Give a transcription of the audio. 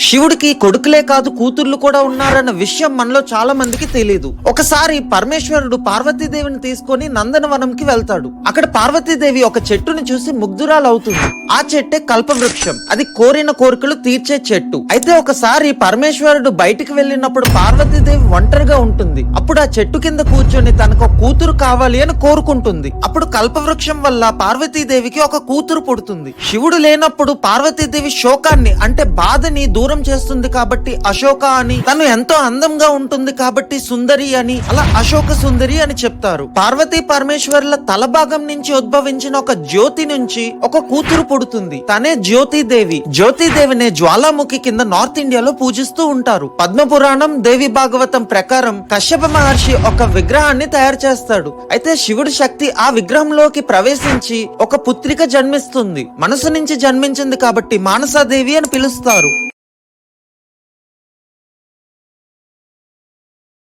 శివుడికి కొడుకులే కాదు కూతుర్లు కూడా ఉన్నారన్న విషయం మనలో చాలా మందికి తెలియదు. ఒకసారి పరమేశ్వరుడు పార్వతీదేవిని తీసుకొని నందనవనంకి వెళ్తాడు. అక్కడ పార్వతీదేవి ఒక చెట్టుని చూసి ముగ్ధురాలవుతుంది. ఆ చెట్టే కల్పవృక్షం. అది కోరిన కోరికలు తీర్చే చెట్టు. అయితే ఒకసారి పరమేశ్వరుడు బయటికి వెళ్ళినప్పుడు పార్వతీదేవి ఒంటరిగా ఉంటుంది. అప్పుడు ఆ చెట్టు కింద కూర్చొని తనకు ఒక కూతురు కావాలి అని కోరుకుంటుంది. అప్పుడు కల్పవృక్షం వల్ల పార్వతీదేవికి ఒక కూతురు పుడుతుంది. శివుడు లేనప్పుడు పార్వతీదేవి శోకాన్ని అంటే బాధని దూరం చేస్తుంది కాబట్టి అశోక అని, తను ఎంతో అందంగా ఉంటుంది కాబట్టి సుందరి అని, అలా అశోక సుందరి అని చెప్తారు. పార్వతీ పరమేశ్వరుల తల భాగం నుంచి ఉద్భవించిన ఒక జ్యోతి నుంచి ఒక కూతురు పుడుతుంది. తనే జ్యోతిదేవి. జ్యోతిదేవినే జ్వాలాముఖి కింద నార్త్ ఇండియాలో పూజిస్తూ ఉంటారు. పద్మపురాణం, దేవి భాగవతం ప్రకారం కశ్యప మహర్షి ఒక విగ్రహాన్ని తయారు చేస్తాడు. అయితే శివుడి శక్తి ఆ విగ్రహంలోకి ప్రవేశించి ఒక పుత్రిక జన్మిస్తుంది. మనసు నుంచి జన్మించింది కాబట్టి మానసాదేవి అని పిలుస్తారు.